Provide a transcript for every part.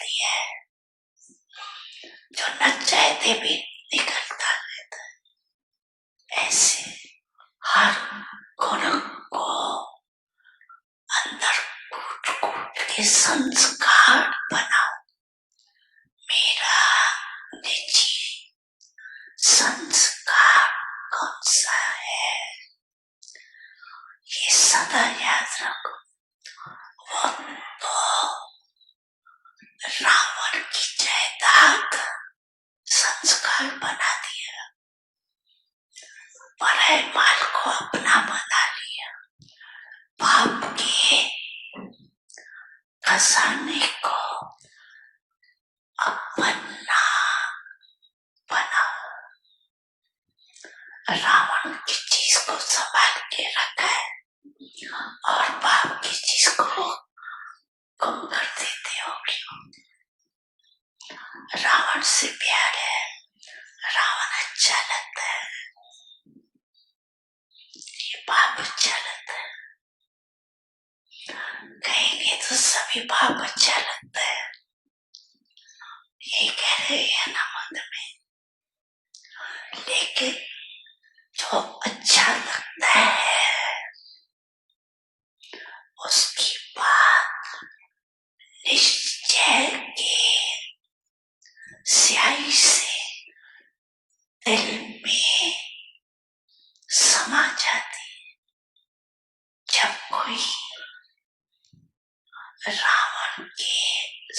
निकलती है, जो न चाहते भी निकलता रहता है। ऐसे हर गुण को अंदर कूट कूट के संस्कार बनाओ। मेरा निजी संस्कार कौन सा है, ये सदा याद रखो। वो तो रावण की जायदाद संस्कार बना दिया, पराये माल को अपना बना लिया, पाप के खजाने को अपना बनाओ। रावण की चीज को संभाल के रखा है और पाप की चीज को कम कर देते हो क्यों? रावण से प्यार है, रावण अच्छा लगता है, ये पाप अच्छा लगता है। कहेंगे तो सभी पाप अच्छा लगता है, यही कह रहे हैं ना मंत्र में। लेकिन जो अच्छा लगता है उसकी बात निश्चय की स्याही से दिल में समा जाती है। जब कोई रावण के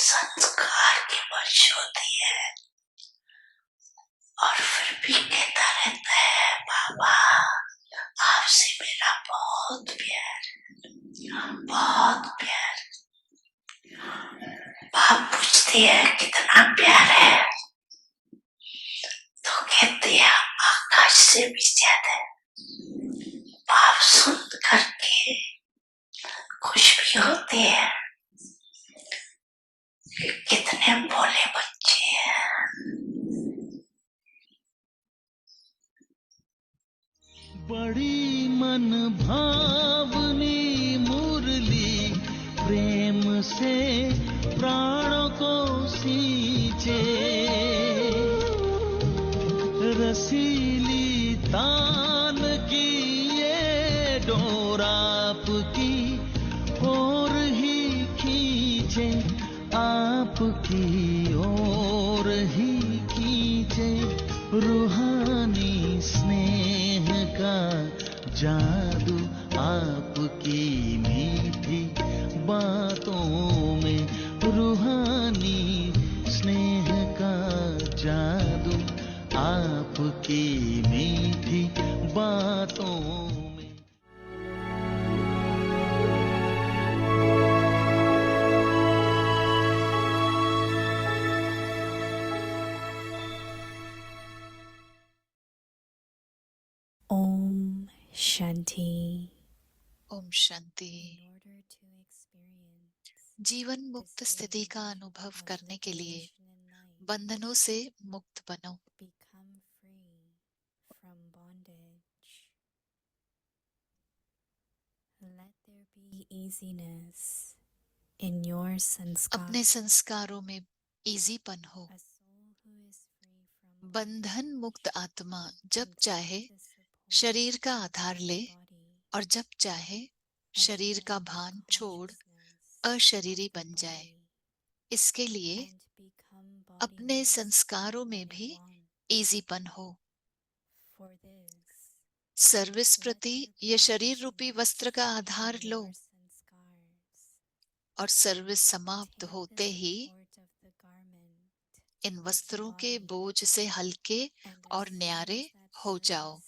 संस्कार की वश होती है और फिर भी कहता रहता है बाबा आपसे मेरा बहुत प्यार, बहुत प्यार। बाप पूछती है कितना प्यार है, तो कहती है आकाश से भी ज्यादा है। बाप सुन करके खुश भी होती है कि कितने भोले बच्चे हैं। बड़ी मन भावनी मुरली प्रेम से प्राणों को सींचे, रसीली तान की ये डोर आपकी ओर ही खींचे, आपकी ओर ही खींचे। रूहानी स्नेह का जादू आपकी मीठी बातों में, रूहानी स्नेह का जादू आपकी मीठी बातों में। ओम शांति। ओम शांति। जीवन मुक्त स्थिति का अनुभव करने के लिए बंधनों से मुक्त बनो। अपने संस्कारों में ईजीपन हो। बंधन मुक्त आत्मा जब चाहे शरीर का आधार ले और जब चाहे शरीर का भान छोड़ अशरीरी बन जाए। इसके लिए अपने संस्कारों में भी ईजीपन हो। सर्विस प्रति ये शरीर रूपी वस्त्र का आधार लो और सर्विस समाप्त होते ही इन वस्त्रों के बोझ से हल्के और न्यारे हो जाओ।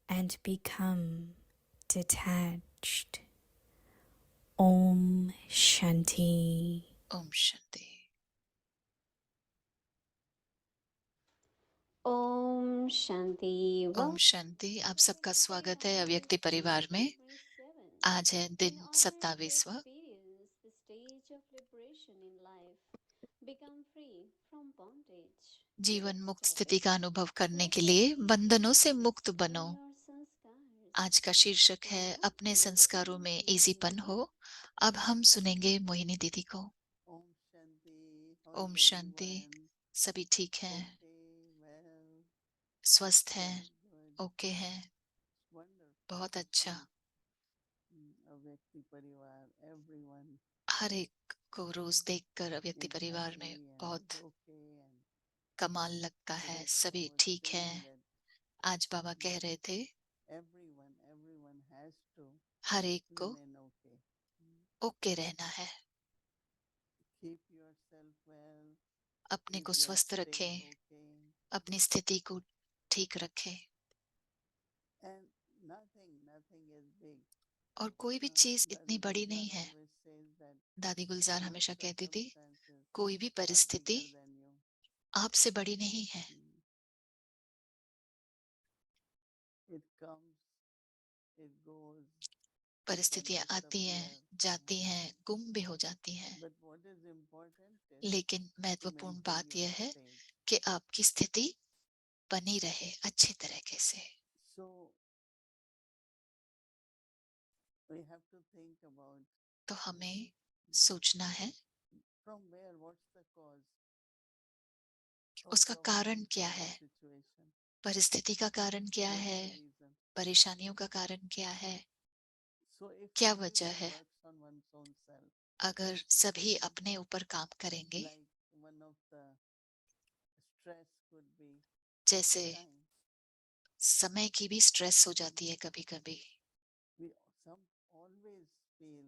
And become detached. Om Shanti. Om Shanti. Om Shanti. Om Shanti. आप सबका स्वागत है अव्यक्ति परिवार में। आज है दिन 27वां। जीवन मुक्त स्थिति का अनुभव करने के लिए बंधनों से मुक्त बनो। आज का शीर्षक है अपने संस्कारों में इजीपन हो। अब हम सुनेंगे मोहिनी दीदी को। Om Shanti. How Om is Shanti. everyone? सभी ठीक हैं, Okay, well, स्वस्थ हैं, very good. ओके हैं, Wonderful बहुत to अच्छा। see व्यक्ति परिवार, everyone हर एक को रोज देखकर व्यक्ति is परिवार में happy and बहुत is okay. And कमाल लगता है, today Baba सभी was ठीक saying हैं। that आज बाबा कह रहे थे everyone has to हर एक को remain okay. ओके रहना है, Keep yourself well, अपने keep को your स्वस्थ state रखें, okay. अपनी स्थिति को ठीक रखें। And nothing is big. और कोई भी चीज इतनी Dadi बड़ी Gulzar नहीं है। always says that दादी गुलजार no हमेशा कहती थी circumstances कोई भी are परिस्थिति bigger than you. आपसे बड़ी नहीं है। It comes, it goes, it can परिस्थितियां आती हैं, disappear. जाती हैं, गुम भी हो जाती हैं, But what is important is लेकिन to महत्वपूर्ण maintain बात your यह है state. कि आपकी स्थिति बनी रहे अच्छी तरीके से। So we have to think about तो हमें सोचना है from where, what's the cause? How उसका कारण problems क्या are the है, situation? परिस्थिति का कारण क्या What is है, the reason? परेशानियों का कारण क्या है, So if क्या वजह everyone है। works on one's own self, अगर सभी अपने ऊपर काम करेंगे, like one of the stress could be जैसे time. समय की भी स्ट्रेस हो जाती है कभी कभी। We some always feel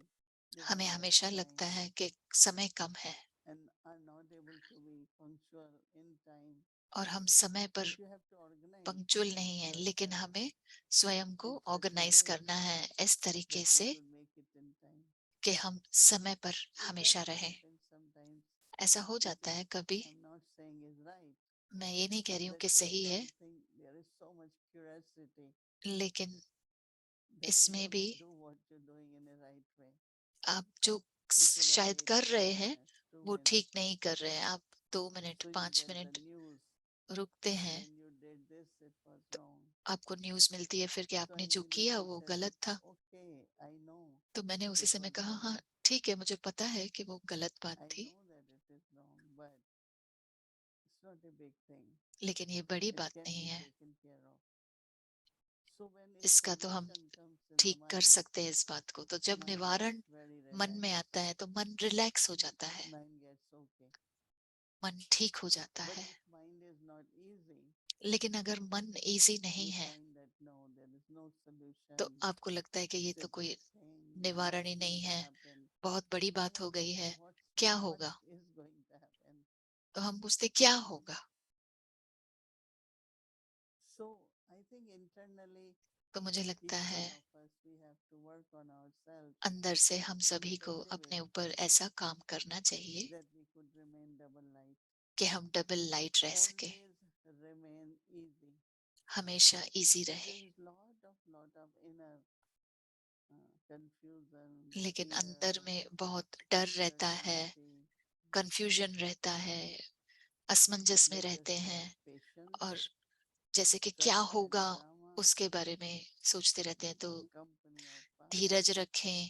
they have हमें less हमेशा time लगता है कि समय कम है and are not able to be punctual in time. और हम समय पर But you have to organize punctual नहीं है, लेकिन yourself हमें स्वयं को in such a organise way करना है इस तरीके that you से could make it in time. कि हम समय पर It हमेशा does रहें। happen sometimes, ऐसा हो which जाता is है कभी। I'm not saying is right. मैं ये नहीं कह रही हूँ That कि you सही है, don't think there is so much curiosity लेकिन that you इसमें भी don't do what you're doing in a right way. आप जो You could have शायद wait कर रहे 5 हैं minutes, 2 वो ठीक minutes, नहीं कर रहे हैं। आप 2 minute so you 5 get the minute news. रुकते हैं When you did this, it was तो wrong. आपको न्यूज़ मिलती है फिर कि So I आपने जो किया immediately वो said गलत that, था। okay, I know तो मैंने उसी it समय was कहा wrong. हाँ ठीक है, मुझे पता है कि वो गलत बात I थी, know that it is wrong, but it's not a big thing. लेकिन ये बड़ी It बात can नहीं be है। taken care of. So when a इसका तो हम solution comes in the ठीक कर mind, सकते हैं इस बात को। तो जब mind निवारण gets very मन में relaxed. आता है तो मन रिलैक्स हो जाता है, Mind gets okay. मन ठीक हो जाता But है। if mind is not easy, लेकिन अगर मन इजी नहीं you है find that no, there is no solution. तो आपको लगता है कि ये It's a तो कोई big thing. निवारण ही What's नहीं going to है, happen? बहुत बड़ी बात हो गई है, क्या What होगा। is going to happen? तो हम पूछते क्या होगा। So I think internally, तो मुझे each लगता है one of us, we have to work on ourselves अंदर से हम in सभी को such a अपने way ऊपर ऐसा काम करना चाहिए that we could remain double light. कि हम डबल लाइट रह सके, Always remain easy. हमेशा इजी But रहे। there is lot of inner confusion, लेकिन fear, अंदर में बहुत डर रहता है, uncertainty. कंफ्यूजन रहता है, असमंजस में Let us रहते हैं have patience, और जैसे कि क्या trust in होगा Brahma, उसके बारे में सोचते रहते हैं। तो company of Baba, धीरज रखें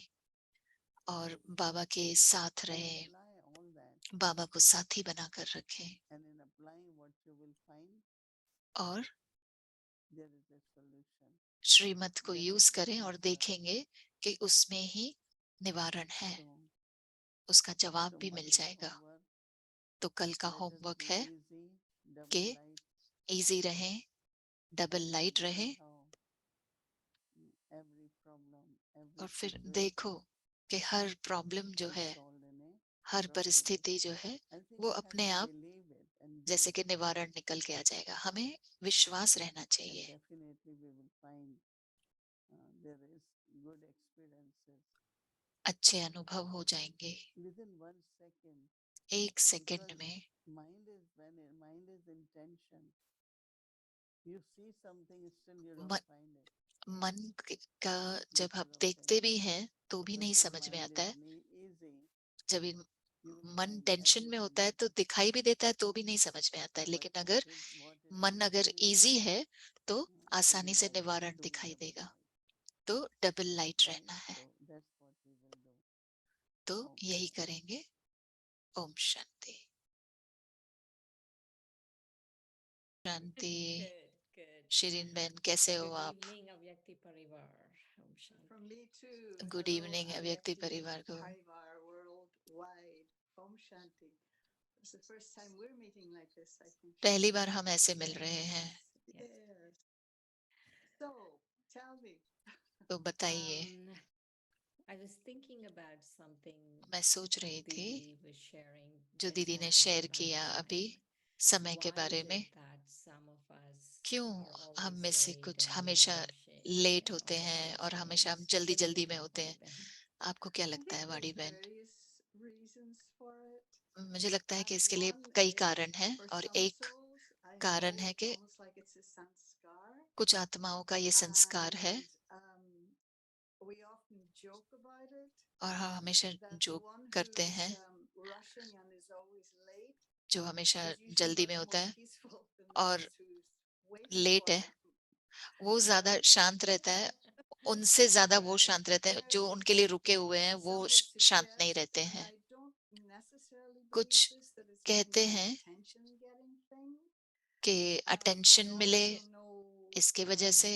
और बाबा के साथ and रहें, apply all that. बाबा को साथी बनाकर रखें And in applying what you will find, और there is a solution. श्रीमत को There is यूज the करें और answer. देखेंगे कि उसमें ही निवारण है, So उसका जवाब भी मिल tomorrow's जाएगा। homework, तो कल का let us होमवर्क be है easy, कि double light, इजी रहें, डबल and लाइट see रहें how every problem, और every फिर देखो situation कि हर प्रॉब्लम जो is है, solved in a her proper way. परिस्थिति जो है I think वो we have अपने to आप believe it and do जैसे it, कि निवारण निकल के आ जाएगा। हमें विश्वास रहना and चाहिए, definitely we will find there is good experiences. अच्छे अनुभव हो जाएंगे Within 1 second, एक सेकंड because में। mind is in tension. You see something, still you मन, don't find it मन का जब because आप of देखते भी tension. हैं तो भी But नहीं when समझ में mind आता is है। easy, जब you will मन find टेंशन में everything. होता है तो दिखाई भी देता है तो भी नहीं समझ में आता है, But लेकिन अगर what is मन अगर easy, इजी है तो to be आसानी से light, निवारण to be दिखाई double देगा। light. तो डबल लाइट रहना है। So that's what we will do. तो Om यही Shanti. करेंगे। ओम शांति। शांति। Good. शिरीन बहन कैसे हो Good आप? evening, Avyakti Parivar. Om Shanti. From me too. Good Hello, evening Avyakti Avyakti परिवार को। Parivar worldwide. Om Shanti. It's the first time we're meeting like this, I think. पहली बार हम ऐसे मिल रहे हैं। Yes. Yes. So, tell me. तो बताइए। I was thinking about something मैं सोच रही थी Didi was sharing जो just दीदी ने now शेयर about किया अभी time. समय के Why बारे is में। it that some of us क्यों are हम always में से late कुछ and we हमेशा rushing लेट and होते all of हैं those और हमेशा हम things? जल्दी क्या जल्दी में कहती हैं होते वाणी हैं? बहन? आपको क्या I लगता think है वाणी there's बहन? various reasons for it. मुझे लगता है कि And इसके लिए one कई is कारण हैं for और some एक souls, I कारण know है it's कि almost like it's a sanskar. कुछ आत्माओं का ये संस्कार है And we often joke about it. और हम हमेशा That the जो one करते who's हैं, rushing and is always late जो हमेशा is usually जल्दी में much होता more है peaceful than the और ones who's waiting late for है, them. वो ज्यादा शांत रहता है। उनसे ज्यादा वो शांत रहते हैं। जो There's उनके लिए रुके हुए हैं वो some would शांत नहीं suggest, रहते and हैं। I don't necessarily कुछ believe this, that it's kind कहते of an हैं attention getting thing. कि I अटेंशन मिले also know इसके वजह से,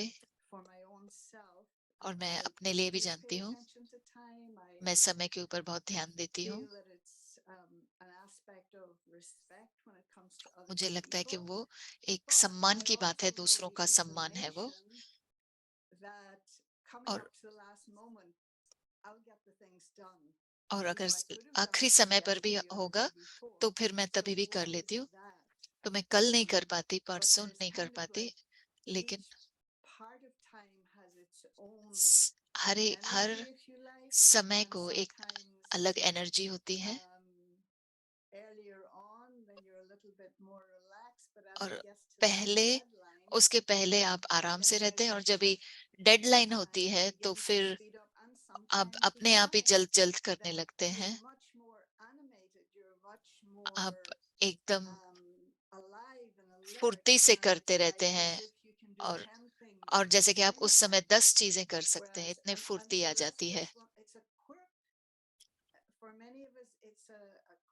for my own self, और मैं I अपने लिए भी do pay जानती हूँ, attention to time. मैं समय के ऊपर बहुत ध्यान देती हूँ। feel that it's an aspect of respect when it comes to other मुझे लगता है कि people. वो एक But सम्मान I की बात है, also know दूसरों the का सम्मान है वो। inclination that coming और up to the last moment, I'll get the things done. और You अगर know, I could have done आखिरी it समय पर भी yesterday or the होगा day before. तो फिर मैं So तभी भी it's कर always लेती हूँ। that. तो मैं कल नहीं कर पाती, But परसों there's नहीं कर kind of पाती, like लेकिन each part of time has its own her energy, if you like. समय And को एक sometimes अलग एनर्जी होती है earlier on when you're a little bit more relaxed, but as और it gets to that पहले deadline, उसके पहले आप आराम then से रहते हैं there's और a जब भी shift डेडलाइन and होती it है तो begins to फिर speed up. And आप sometimes अपने आप ही it's जल्द जल्द करने that लगते you're हैं। much more animated, you're much आप more एकदम alive and alert, फुर्ती से and करते it's रहते like as हैं if you can do और 10 things at जैसे the कि आप same उस समय time. 10 चीजें कर सकते हैं, Whereas, इतने and फुर्ती so आ that's जाती है। one, it's a quirk. For many of us, it's a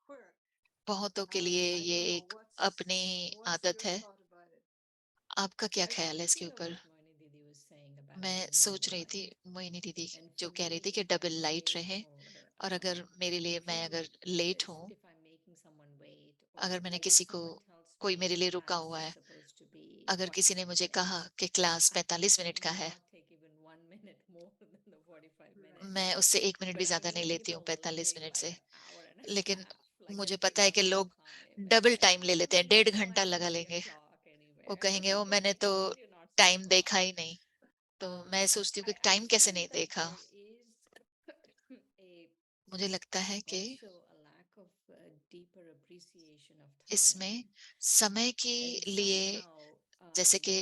quirk. बहुतों के लिए I ये don't know एक अपनी what's आदत your है। thought about it. आपका क्या I was ख्याल है इसके thinking of ऊपर? what Moini Didi was saying about मैं being सोच double रही थी, light. मोहिनी दीदी And जो for कह रही थी me, कि if I'm double light late रहे, or और अगर मेरे लिए, मैं if अगर लेट हूँ, if I'm making someone wait, or अगर मैंने like if किसी को, someone tells कोई me मेरे the लिए रुका class हुआ is है, supposed to be अगर किसी ने 45 मुझे कहा minutes, कि क्लास I 45 मिनट का will है, not take even 1 minute more than the 45 minutes. मैं उससे 1 मिनट भी But I ज्यादा know नहीं लेती हूँ people will 45 take minute like से। an hour and a लेकिन half, like मुझे they'll take पता है the कि whole लोग time, डबल and टाइम ले I'm लेते हैं, like, डेढ़ no, I घंटा don't लगा see a लेंगे। clock वो anywhere. कहेंगे ओ मैंने Like, तो how do you not see a time clock? देखा ही नहीं। तो मैं सोचती हूँ कि I टाइम कैसे feel नहीं that देखा। there is a मुझे लगता है कि also a lack of deeper appreciation of इसमें time, समय के and लिए, somehow जैसे कि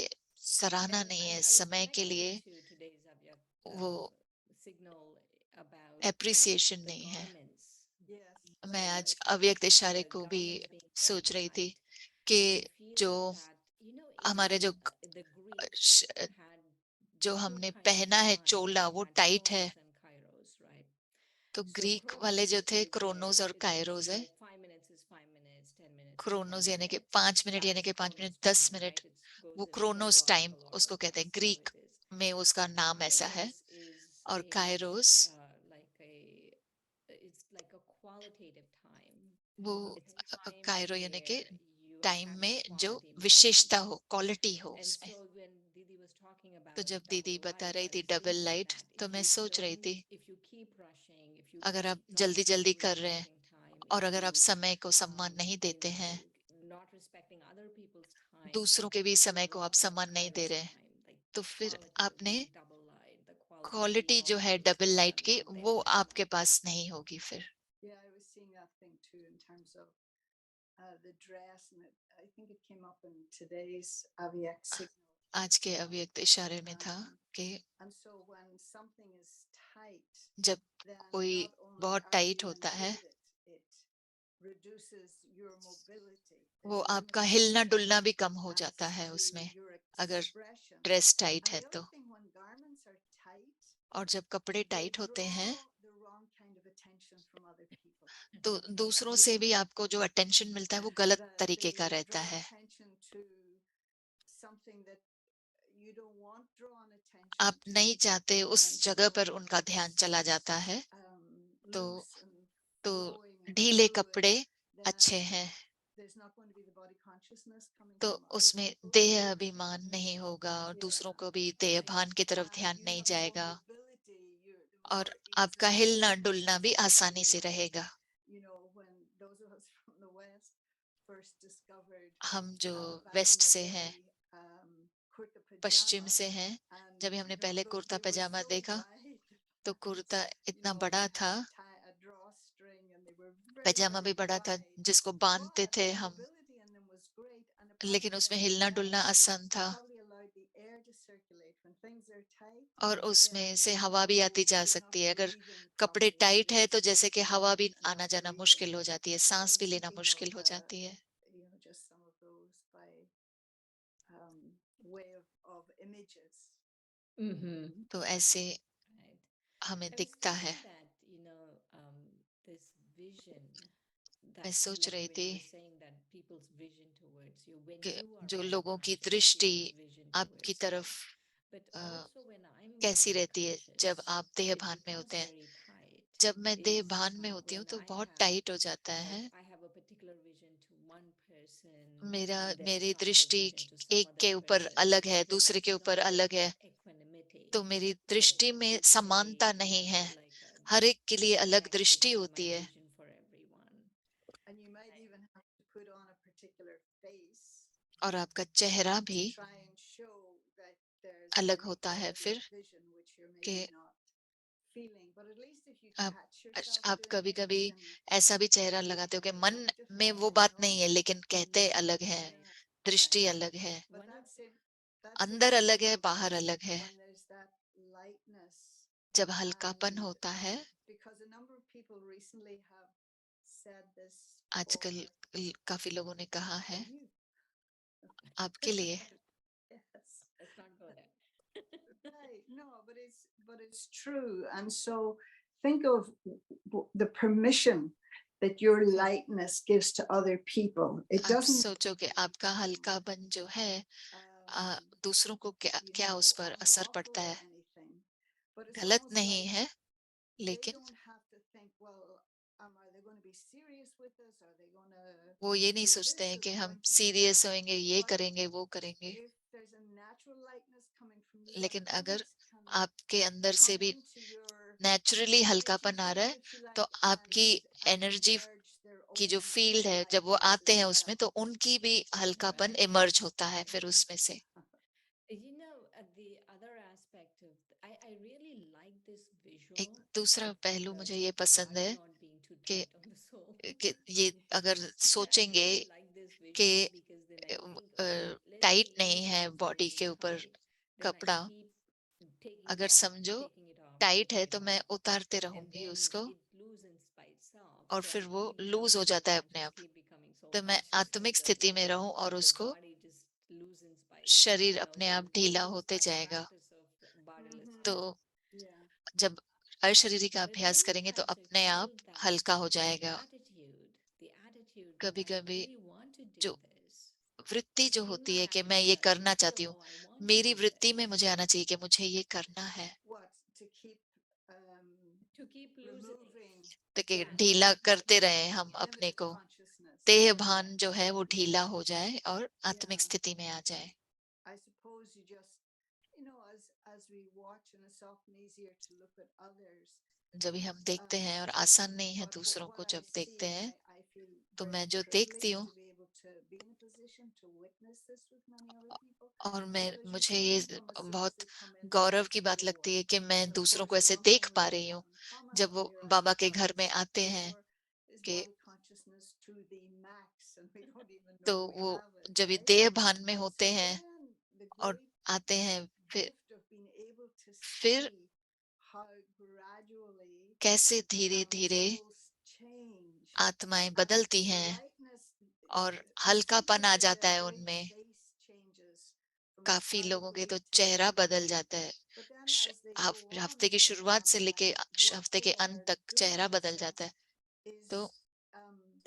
सराहना नहीं है I was समय के connecting लिए, it to today's वो signal about एप्रिसिएशन the नहीं है। garments. Yes, मैं that's आज right. अव्यक्त इशारे The को भी garments being सोच double रही थी light, कि and जो feeling that हमारे जो in the Greeks श- had जो two हमने kinds of पहना है time. चोला They वो had टाइट है। Chronos and Kairos, right? तो So ग्रीक वाले Chronos जो थे is क्रोनोस और where it's कायरोस है। like 5 minutes is 5 minutes, 10 minutes is 10 Chronos यानी कि minutes. 5 मिनट, यानी That's कि 5 minute Chronos 10 time, minute right? It goes वो in Chronos time chronological order. उसको कहते हैं, That's how Greek it is. में उसका नाम ऐसा है। Kairos is और a much Kairos it's like a qualitative time. वो It's time कायरो यानी कि where you time have a में जो quality विशेषता moment. हो, क्वालिटी हो And उसमें। so when Didi was talking तो about जब double दीदी बता light, रही I थी was double thinking light, that तो मैं सोच रही थी if you keep rushing, if you अगर आप keep not जल्दी जल्दी कर रहे हैं respecting time, और if अगर आप you समय को सम्मान नहीं देते हैं, not respecting other people's time, दूसरों के भी you're समय को आप robbing सम्मान नहीं दे Kairos रहे हैं, time, like तो the फिर quality of आपने being double light, the quality of quality being जो है always डबल there, लाइट की, not वो there. आपके पास नहीं होगी फिर। Yeah, I was seeing that thing too in terms of the dress, and I think it came up in today's Aviac signal. आज के अव्यक्त इशारे में था कि And so when something is tight, जब then कोई not only बहुत are टाइट you होता है, inhibited, it reduces your mobility. वो It आपका limits हिलना your डुलना भी कम हो जाता access है to उसमें, your अगर expression. ड्रेस टाइट And है the तो। other thing, when garments are tight, और जब कपड़े they टाइट होते हैं draw the wrong kind of attention from other people. तो दूसरों से भी आपको जो अटेंशन मिलता है वो गलत That तरीके का they रहता draw है. attention to something that you don't want drawn attention आप to. नहीं चाहते उस And जगह पर so उनका ध्यान चला जाता है. तो loose and तो flowing and ढीले fluid, कपड़े then अच्छे हैं. there's not going to be the body consciousness coming तो from other उसमें people. देह अभिमान नहीं होगा और दूसरों Yeah. को भी देह भान की तरफ And ध्यान you नहीं have more जाएगा. mobility, you're और more आपका easily हिलना डुलना भी आसानी से moving. रहेगा. You know, when those of us from the West first discovered हम जो back in वेस्ट the से हैं, day, kurta पश्चिम pajama, से हैं, and जब हमने you know, पहले kurta they were pyjama so देखा wide तो that, कुर्ता you इतना know, बड़ा you had था, to tie a drawstring and they were very, पजामा भी very बड़ा था wide, जिसको बांधते but थे the हम, mobility in them was great, and लेकिन apart उसमें from हिलना डुलना that, आसान they था probably allowed the air to circulate. When things are tight, और then उसमें से you हवा भी know आती जा you're not सकती है. अगर breathing कपड़े properly, टाइट है there's तो जैसे कि tension हवा भी and आना not जाना breathing. मुश्किल हो जाती है, I सांस was भी लेना thinking मुश्किल of हो जाती है. you know, just some of those by um, way of images. Mm-hmm. तो ऐसे Right. हमें I was दिखता है. thinking that, this vision मैं that, सोच like रही when थी you were saying that people's vision towards you, when कि you are जो body लोगों की conscious, दृष्टि people's vision आपकी towards you. तरफ But a, also when I'm कैसी body रहती है जब conscious, आप देह it भान में becomes होते हैं. very tight. जब मैं देह Is भान में होती हूँ when तो I बहुत have, टाइट हो जाता है. like, I have a particular vision to one person, and then मेरी some other दृष्टि vision to some एक other के ऊपर person. अलग है, There दूसरे is के ऊपर not अलग है. equanimity. तो मेरी So दृष्टि में you say, समानता नहीं है. like हर एक के लिए अलग practice दृष्टि my होती है. vision for everyone. And you might even have to put on a particular face और आपका चेहरा to भी try and show that there's अलग an होता है equality फिर of vision, which you're कि maybe not feeling. But at least if you आप catch yourself आप doing कभी it, कभी you can ऐसा भी चेहरा लगाते हो कि मन में वो identify, बात you नहीं know? है लेकिन कहते अलग है, Yeah. दृष्टि Right. अलग है, But One of that's अंदर अलग है, interesting बाहर अलग है. when there's that lightness. जब हल्कापन And होता है, because a number of people recently have said this आजकल for काफी लोगों ने कहा है you. आपके लिए. Yes. let's not go there. Right. No, but it's true. And so think of the permission that your lightness gives to other people. It आप doesn't सोचो कि आपका हल्कापन जो है दूसरों को क्या you क्या know, उस पर असर unlawful पड़ता or है. anything. But it's गलत almost नहीं like है they लेकिन don't have to think, well, are they going to be serious with us? Are they going to वो ये नहीं do सोचते this? हैं Are कि they हम going to do serious that? होंगे, ये But करेंगे, वो करेंगे. if there's a natural lightness coming from you, लेकिन and अगर others can आपके अंदर से come भी into your नेचुरली energy हल्कापन आ रहा field, है if you तो like, आपकी and एनर्जी emerge their की जो own फील्ड है जब वो lightness आते as हैं well. उसमें तो उनकी भी हल्कापन Right. इमर्ज होता है फिर उसमें से. The other aspect of I really like this visual एक दूसरा of पहलू the मुझे ये पसंद body है not being too कि tight on the soul. ये अगर I सोचेंगे really like this कि visual because then I think, okay, let's tight say नहीं even है if it's बॉडी really के ऊपर tight, then I कपड़ा, keep अगर समझो taking it off, tight taking है it तो मैं off, उतारते and रहूंगी then उसको it loosens by itself. और So I फिर वो keep लूज becoming हो soul जाता है अपने conscious, आप. keep becoming soul तो मैं conscious as आत्मिक the स्थिति में रहूं और the उसको body just loosens by itself, शरीर अपने आप the ढीला loose होते by जाएगा. practice of bodilessness. तो Yeah. जब अशरीरी का But अभ्यास many करेंगे तो times I अपने feel आप that हल्का हो the जाएगा. attitude that कभी I कभी really want to do जो this, वृत्ति जो in होती my है कि मैं attitude ये I should करना feel, चाहती हूँ, oh, I want to मेरी do वृत्ति में this, मुझे आना चाहिए कि मुझे ये करना है. What to keep to keep losing. removing तो कि Yeah. ढीला करते रहे हम अपने limited को, consciousness. देह Yeah. भान जो है वो ढीला हो जाए और आत्मिक Yeah. स्थिति में आ जाए. I suppose you just, you know, as we watch, and it's often easier to look at others. जब भी हम देखते हैं और आसान नहीं है दूसरों को जब देखते हैं, I feel तो very मैं जो देखती privileged हूँ to be able to be in a position to witness this with many other people. और मैं So as you मुझे see ये people on the बहुत surface, they come in गौरव की so, बात लगती है कि मैं and of दूसरों को course the ऐसे one देख thing पा we रही all हूँ have in common जब when वो we're बाबा asking के what घर we're में आते seeking हैं for is कि body consciousness to the max, and we don't even तो know we वो have it, जब ये right? देह भान में And होते so हैं then the और great आते हैं gift of being able to फिर see how gradually कैसे धीरे धीरे souls change आत्माएं and बदलती the हैं lightness, और in some हल्कापन आ people जाता their है whole उनमें. face changes from काफी smiling लोगों के तो to चेहरा बदल जाता है. but then as they go हफ्ते on की their शुरुआत से path, लेके what हफ्ते के they अंत are तक चेहरा doing बदल जाता है. तो is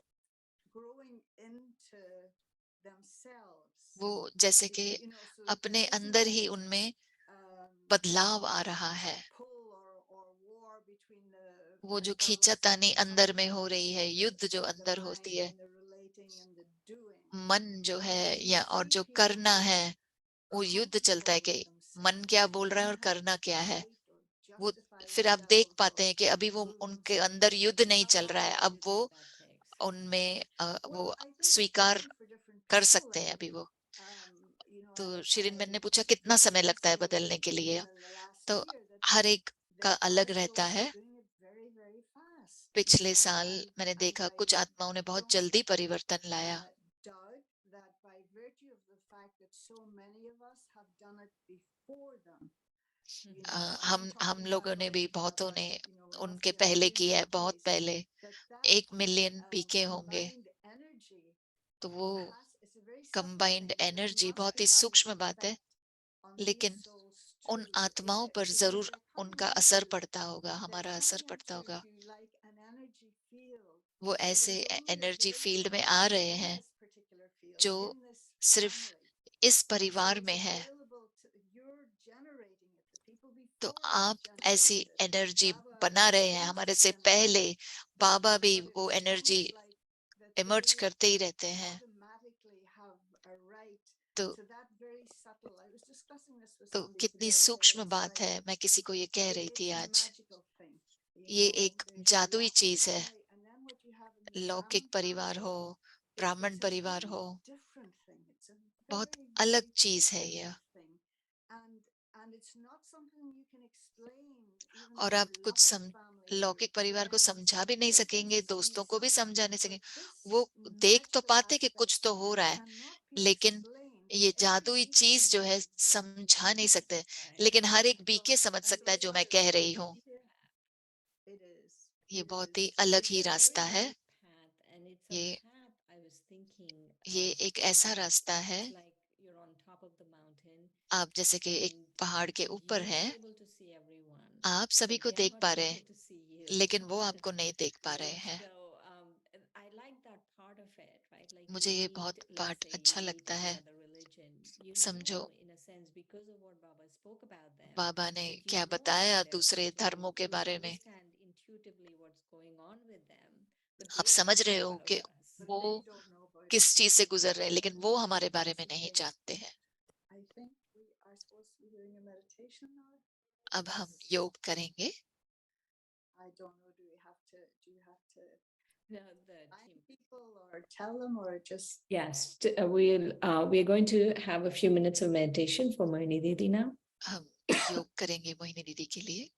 growing into themselves. वो जैसे कि You know, so there अपने isn't अंदर ही that उनमें um, बदलाव आ रहा है. pull or war between वो the जो thoughts खींचातानी अंदर में and हो रही है, the, युद्ध जो the अंदर होती mind है, and the relating and the doing. मन जो है And you या और see जो people करना who है, are वो युद्ध चलता comfortable है with कि मन themselves क्या बोल रहा है and और have करना to क्या है. fight or वो justify फिर आप देख themselves पाते or हैं कि अभी वो prove उनके themselves अंदर or युद्ध नहीं चल रहा है. How अब long do you वो think that takes? उनमें वो well, I think it's स्वीकार different for different कर people. सकते हैं अभी वो. You know, तो I शिरीन मैंने I पूछा कितना समय लगता है experienced बदलने के लिए. even in the last तो year that हर एक का there अलग are रहता souls है. doing it very, very fast. You पिछले know, साल मैंने and देखा I कुछ आत्माओं ने बहुत don't जल्दी परिवर्तन लाया. doubt that by virtue of the fact that so many of us have done it before them. You know, I'm हम talking now लोगों ने भी बहुतों ने you know, it must उनके be a पहले million किया है, बहुत PKs, पहले that 1 मिलियन पीके होंगे. combined energy तो वो it's a very subtle combined thing, but it energy must बहुत be ही having सूक्ष्म an बात है, effect on these लेकिन souls उन too. आत्माओं पर Because जरूर they're coming उनका असर into पड़ता होगा, हमारा असर पड़ता होगा. like an energy field वो that ऐसे is only एनर्जी फील्ड में available आ रहे in हैं this particular field, जो in this सिर्फ family. इस And so परिवार it's में है. available to, you're generating it. The people तो before have आप ऐसी generated it. एनर्जी Baba बना रहे हैं. continues हमारे to से generate पहले it. बाबा भी But वो it's energy almost like that emerge they करते ही रहते हैं. automatically have a right तो to that very subtle. I was discussing this with तो somebody कितनी today, that सूक्ष्म it's बात like है. मैं किसी को ये कह रही थी it's a आज. magical thing. You ये know, एक there's the जादुई Lockic चीज है. family, and then what you have in the लौकिक Brahmin परिवार family, हो, ब्राह्मण it's a परिवार very हो, different thing. It's a बहुत very, अलग very चीज है ये. different thing. And it's not something you can explain even और to आप the कुछ Lockic family or लौकिक परिवार को friends or समझा भी नहीं सकेंगे, acquaintances. दोस्तों It's को भी something, समझा नहीं but सकेंगे. this वो देख तो magical पाते कि कुछ aspect तो हो रहा है, cannot be लेकिन explained, ये but every जादुई beacon चीज जो है knows what you समझा नहीं mean. सकते, Right. लेकिन हर एक So, बीके समझ so सकता है it's जो not मैं a कह रही direct हूँ. it is. ये It बहुत ही is. अलग It's ही a रास्ता very है. deep path, and it's a ये path I was thinking ये of. एक ऐसा रास्ता है. It's like you're on top of the mountain, आप जैसे कि एक and पहाड़ के ऊपर you are हैं, able to see everyone, आप सभी but को they are देख not पा रहे able हैं, to see you. लेकिन वो आपको नहीं देख पा रहे हैं. So and I like that part of it, right? Like मुझे you ये meet, बहुत let's पार्ट say you अच्छा meet लगता any है. other religion, समझो in a sense, because of what Baba spoke about them, बाबा ने that क्या about बताया their दूसरे religion, धर्मों के you बारे में. understand intuitively what's going on with them, but आप they don't समझ know रहे हो about कि us. But वो they don't know about किस us. चीज से गुजर रहे हैं, लेकिन वो हमारे बारे में That's the नहीं thing. जानते हैं. I think we are supposed to be doing a meditation now. अब हम योग करेंगे. I don't know. Do you have to No, the find team. people or tell them or just Yes, we're going to have a few minutes of meditation for Moini Didi now. हम योग करेंगे मोहिनी दीदी के लिए.